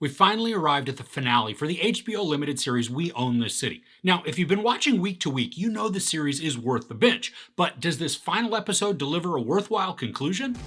We finally arrived at the finale for the HBO Limited Series We Own This City. Now, if you've been watching week to week, you know the series is worth the binge. But does this final episode deliver a worthwhile conclusion?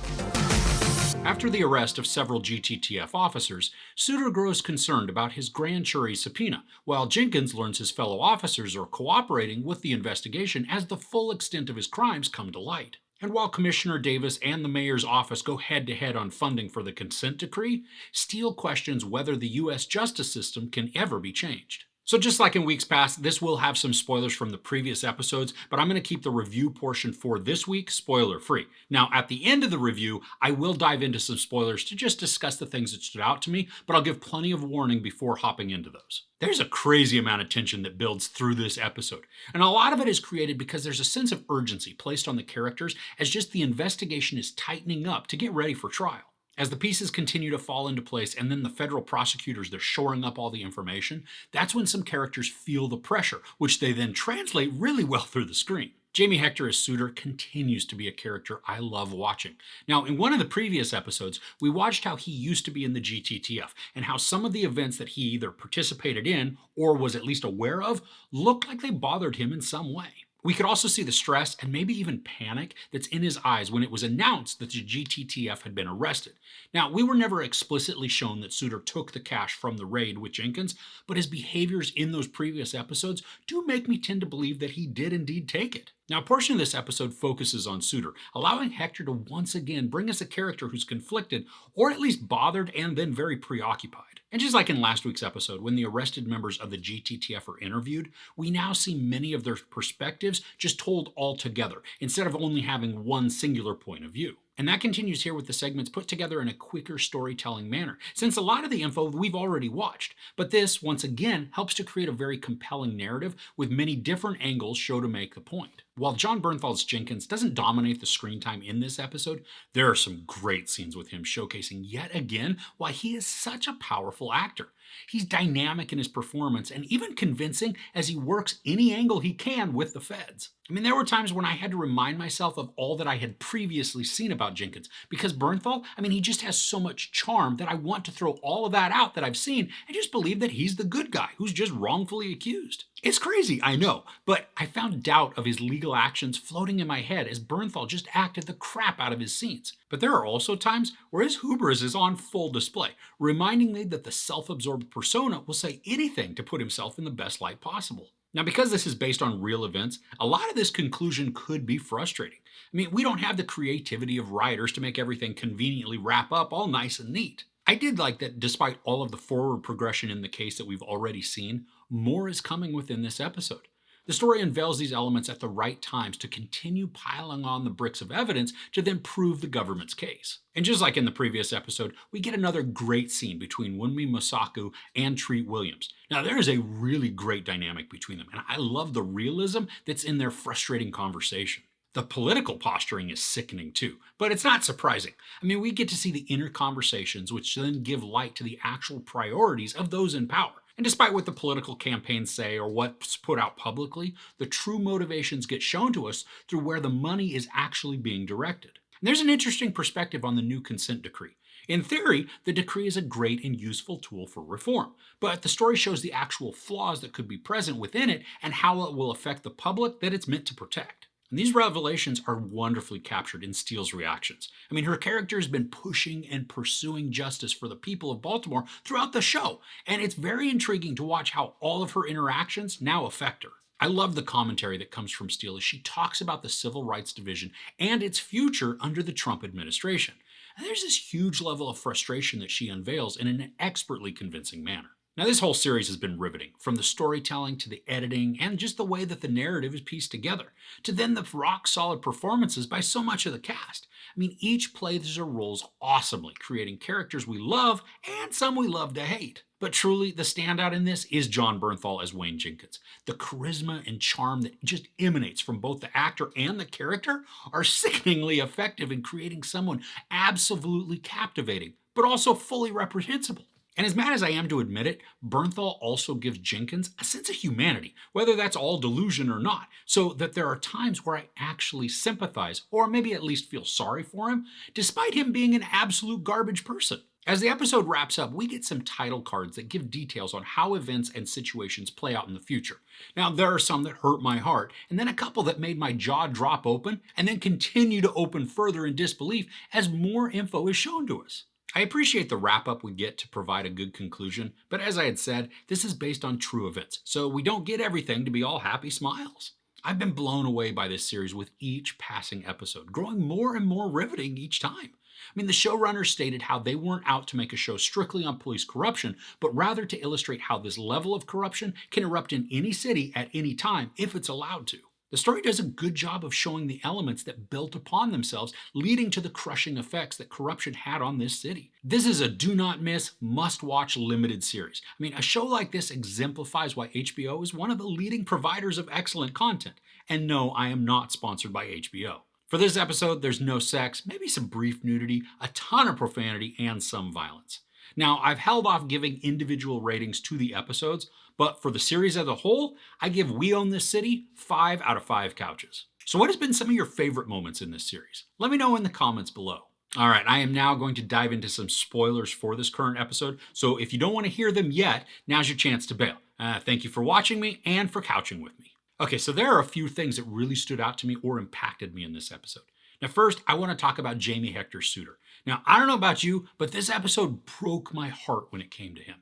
After the arrest of several GTTF officers, Suter grows concerned about his grand jury subpoena, while Jenkins learns his fellow officers are cooperating with the investigation as the full extent of his crimes come to light. And while Commissioner Davis and the mayor's office go head-to-head on funding for the consent decree, Steele questions whether the U.S. justice system can ever be changed. So just like in weeks past, this will have some spoilers from the previous episodes, but I'm going to keep the review portion for this week spoiler-free. Now, at the end of the review, I will dive into some spoilers to just discuss the things that stood out to me, but I'll give plenty of warning before hopping into those. There's a crazy amount of tension that builds through this episode, and a lot of it is created because there's a sense of urgency placed on the characters as just the investigation is tightening up to get ready for trial. As the pieces continue to fall into place and then the federal prosecutors, they're shoring up all the information, that's when some characters feel the pressure, which they then translate really well through the screen. Jamie Hector as Suter continues to be a character I love watching. Now, in one of the previous episodes, we watched how he used to be in the GTTF and how some of the events that he either participated in or was at least aware of looked like they bothered him in some way. We could also see the stress and maybe even panic that's in his eyes when it was announced that the GTTF had been arrested. Now, we were never explicitly shown that Suter took the cash from the raid with Jenkins, but his behaviors in those previous episodes do make me tend to believe that he did indeed take it. Now, a portion of this episode focuses on Suter, allowing Hector to once again bring us a character who's conflicted, or at least bothered and then very preoccupied. And just like in last week's episode, when the arrested members of the GTTF are interviewed, we now see many of their perspectives just told all together, instead of only having one singular point of view. And that continues here with the segments put together in a quicker storytelling manner, since a lot of the info we've already watched. But this, once again, helps to create a very compelling narrative with many different angles shown to make the point. While Jon Bernthal's Jenkins doesn't dominate the screen time in this episode, there are some great scenes with him showcasing yet again why he is such a powerful actor. He's dynamic in his performance and even convincing as he works any angle he can with the feds. I mean, there were times when I had to remind myself of all that I had previously seen about Jenkins, because Bernthal, he just has so much charm that I want to throw all of that out that I've seen and just believe that he's the good guy who's just wrongfully accused. It's crazy, I know, but I found doubt of his legal actions floating in my head as Bernthal just acted the crap out of his scenes. But there are also times where his hubris is on full display, reminding me that the self-absorbed persona will say anything to put himself in the best light possible. Now, because this is based on real events, a lot of this conclusion could be frustrating. We don't have the creativity of writers to make everything conveniently wrap up all nice and neat. I did like that despite all of the forward progression in the case that we've already seen, more is coming within this episode. The story unveils these elements at the right times to continue piling on the bricks of evidence to then prove the government's case. And just like in the previous episode, we get another great scene between Wunmi Mosaku and Treat Williams. Now, there is a really great dynamic between them, and I love the realism that's in their frustrating conversation. The political posturing is sickening too, but it's not surprising. We get to see the inner conversations which then give light to the actual priorities of those in power. And despite what the political campaigns say or what's put out publicly, the true motivations get shown to us through where the money is actually being directed. And there's an interesting perspective on the new consent decree. In theory, the decree is a great and useful tool for reform, but the story shows the actual flaws that could be present within it and how it will affect the public that it's meant to protect. And these revelations are wonderfully captured in Steele's reactions. Her character has been pushing and pursuing justice for the people of Baltimore throughout the show, and it's very intriguing to watch how all of her interactions now affect her. I love the commentary that comes from Steele as she talks about the Civil Rights Division and its future under the Trump administration. And there's this huge level of frustration that she unveils in an expertly convincing manner. Now, this whole series has been riveting, from the storytelling to the editing and just the way that the narrative is pieced together, to then the rock-solid performances by so much of the cast. Each plays their roles awesomely, creating characters we love and some we love to hate. But truly, the standout in this is Jon Bernthal as Wayne Jenkins. The charisma and charm that just emanates from both the actor and the character are sickeningly effective in creating someone absolutely captivating, but also fully reprehensible. And as mad as I am to admit it, Bernthal also gives Jenkins a sense of humanity, whether that's all delusion or not, so that there are times where I actually sympathize, or maybe at least feel sorry for him, despite him being an absolute garbage person. As the episode wraps up, we get some title cards that give details on how events and situations play out in the future. Now, there are some that hurt my heart, and then a couple that made my jaw drop open and then continue to open further in disbelief as more info is shown to us. I appreciate the wrap up we get to provide a good conclusion, but as I had said, this is based on true events, so we don't get everything to be all happy smiles. I've been blown away by this series with each passing episode, growing more and more riveting each time. The showrunners stated how they weren't out to make a show strictly on police corruption, but rather to illustrate how this level of corruption can erupt in any city at any time if it's allowed to. The story does a good job of showing the elements that built upon themselves, leading to the crushing effects that corruption had on this city. This is a do not miss, must watch limited series. A show like this exemplifies why HBO is one of the leading providers of excellent content. And no, I am not sponsored by HBO. For this episode, there's no sex, maybe some brief nudity, a ton of profanity, and some violence. Now, I've held off giving individual ratings to the episodes, but for the series as a whole, I give We Own This City 5 out of 5 couches. So what has been some of your favorite moments in this series? Let me know in the comments below. All right, I am now going to dive into some spoilers for this current episode, so if you don't want to hear them yet, now's your chance to bail. Thank you for watching me and for couching with me. Okay, so there are a few things that really stood out to me or impacted me in this episode. Now first, I want to talk about Jamie Hector's suitor. Now, I don't know about you, but this episode broke my heart when it came to him.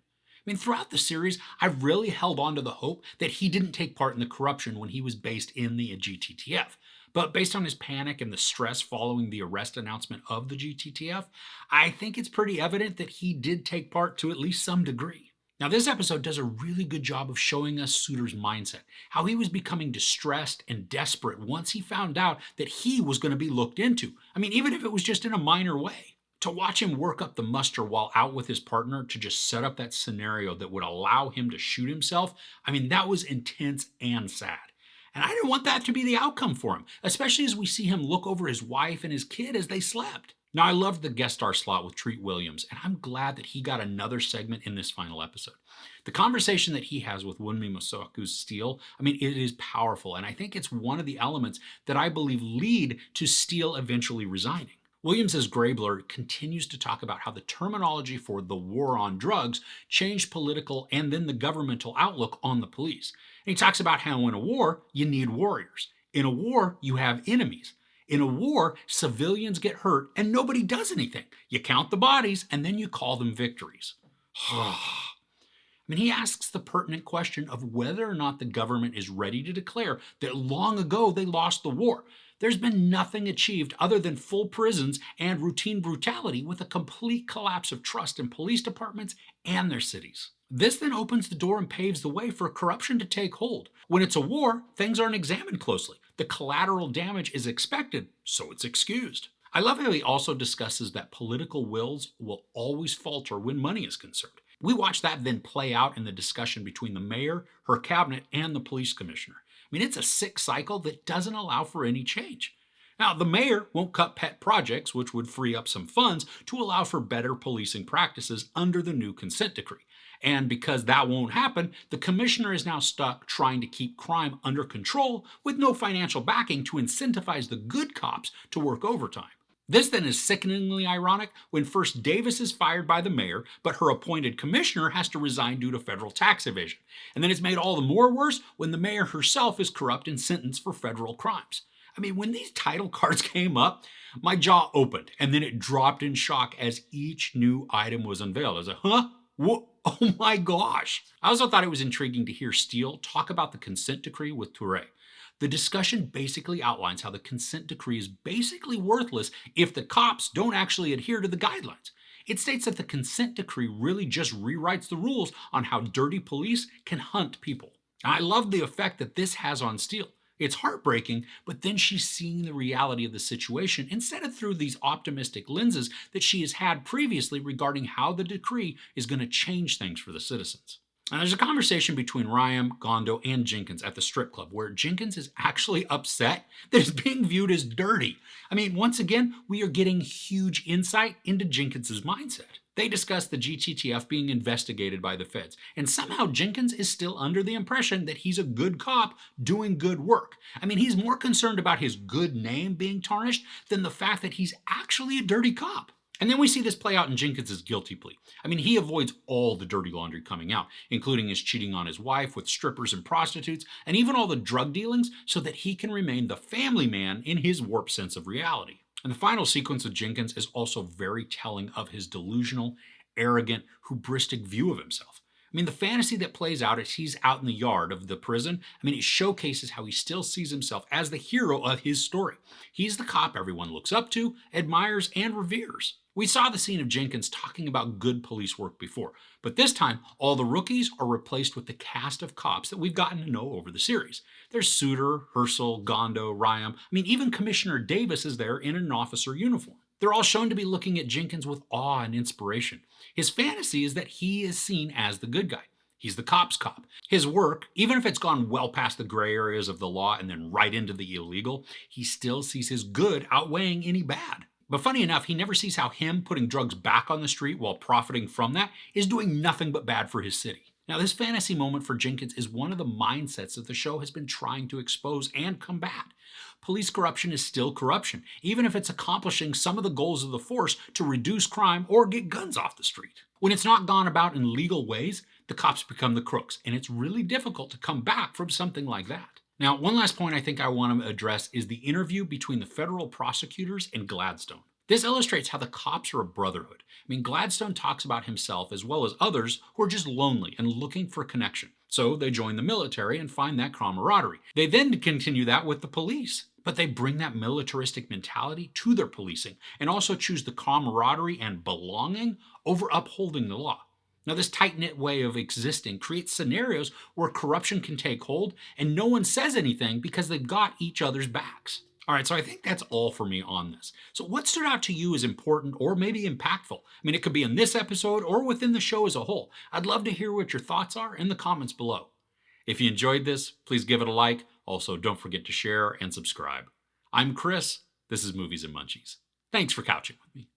Throughout the series, I've really held on to the hope that he didn't take part in the corruption when he was based in the GTTF. But based on his panic and the stress following the arrest announcement of the GTTF, I think it's pretty evident that he did take part to at least some degree. Now, this episode does a really good job of showing us Suitor's mindset, how he was becoming distressed and desperate once he found out that he was going to be looked into. Even if it was just in a minor way. To watch him work up the muster while out with his partner to just set up that scenario that would allow him to shoot himself, that was intense and sad. And I didn't want that to be the outcome for him, especially as we see him look over his wife and his kid as they slept. Now, I loved the guest star slot with Treat Williams, and I'm glad that he got another segment in this final episode. The conversation that he has with Wunmi Mosaku's Steele, it is powerful, and I think it's one of the elements that I believe lead to Steele eventually resigning. Williams as Grabler continues to talk about how the terminology for the war on drugs changed political and then the governmental outlook on the police. And he talks about how in a war, you need warriors. In a war, you have enemies. In a war, civilians get hurt and nobody does anything. You count the bodies and then you call them victories. He asks the pertinent question of whether or not the government is ready to declare that long ago they lost the war. There's been nothing achieved other than full prisons and routine brutality with a complete collapse of trust in police departments and their cities. This then opens the door and paves the way for corruption to take hold. When it's a war, things aren't examined closely. The collateral damage is expected, so it's excused. I love how he also discusses that political wills will always falter when money is concerned. We watch that then play out in the discussion between the mayor, her cabinet, and the police commissioner. It's a sick cycle that doesn't allow for any change. Now, the mayor won't cut pet projects, which would free up some funds to allow for better policing practices under the new consent decree. And because that won't happen, the commissioner is now stuck trying to keep crime under control with no financial backing to incentivize the good cops to work overtime. This then is sickeningly ironic when first Davis is fired by the mayor, but her appointed commissioner has to resign due to federal tax evasion. And then it's made all the more worse when the mayor herself is corrupt and sentenced for federal crimes. When these title cards came up, my jaw opened and then it dropped in shock as each new item was unveiled. I was like, huh? What? Oh my gosh. I also thought it was intriguing to hear Steele talk about the consent decree with Touré. The discussion basically outlines how the consent decree is basically worthless if the cops don't actually adhere to the guidelines. It states that the consent decree really just rewrites the rules on how dirty police can hunt people. I love the effect that this has on Steele. It's heartbreaking, but then she's seeing the reality of the situation instead of through these optimistic lenses that she has had previously regarding how the decree is going to change things for the citizens. And there's a conversation between Ryan, Gondo, and Jenkins at the strip club where Jenkins is actually upset that it's being viewed as dirty. Once again, we are getting huge insight into Jenkins's mindset. They discuss the GTTF being investigated by the feds, and somehow Jenkins is still under the impression that he's a good cop doing good work. He's more concerned about his good name being tarnished than the fact that he's actually a dirty cop. And then we see this play out in Jenkins' guilty plea. I mean, he avoids all the dirty laundry coming out, including his cheating on his wife with strippers and prostitutes, and even all the drug dealings, so that he can remain the family man in his warped sense of reality. And the final sequence of Jenkins is also very telling of his delusional, arrogant, hubristic view of himself. I mean, the fantasy that plays out as he's out in the yard of the prison, I mean, it showcases how he still sees himself as the hero of his story. He's the cop everyone looks up to, admires, and reveres. We saw the scene of Jenkins talking about good police work before, but this time, all the rookies are replaced with the cast of cops that we've gotten to know over the series. There's Suter, Herschel, Gondo, Ryam. I mean, even Commissioner Davis is there in an officer uniform. They're all shown to be looking at Jenkins with awe and inspiration. His fantasy is that he is seen as the good guy. He's the cop's cop. His work, even if it's gone well past the gray areas of the law and then right into the illegal, he still sees his good outweighing any bad. But funny enough, he never sees how him putting drugs back on the street while profiting from that is doing nothing but bad for his city. Now, this fantasy moment for Jenkins is one of the mindsets that the show has been trying to expose and combat. Police corruption is still corruption, even if it's accomplishing some of the goals of the force to reduce crime or get guns off the street. When it's not gone about in legal ways, the cops become the crooks, and it's really difficult to come back from something like that. Now, one last point I think I want to address is the interview between the federal prosecutors and Gladstone. This illustrates how the cops are a brotherhood. I mean, Gladstone talks about himself as well as others who are just lonely and looking for a connection. So they join the military and find that camaraderie. They then continue that with the police. But they bring that militaristic mentality to their policing and also choose the camaraderie and belonging over upholding the law. Now, this tight-knit way of existing creates scenarios where corruption can take hold and no one says anything because they've got each other's backs. All right, so I think that's all for me on this. So what stood out to you as important or maybe impactful? I mean, it could be in this episode or within the show as a whole. I'd love to hear what your thoughts are in the comments below. If you enjoyed this, please give it a like. Also, don't forget to share and subscribe. I'm Chris. This is Movies and Munchies. Thanks for couching with me.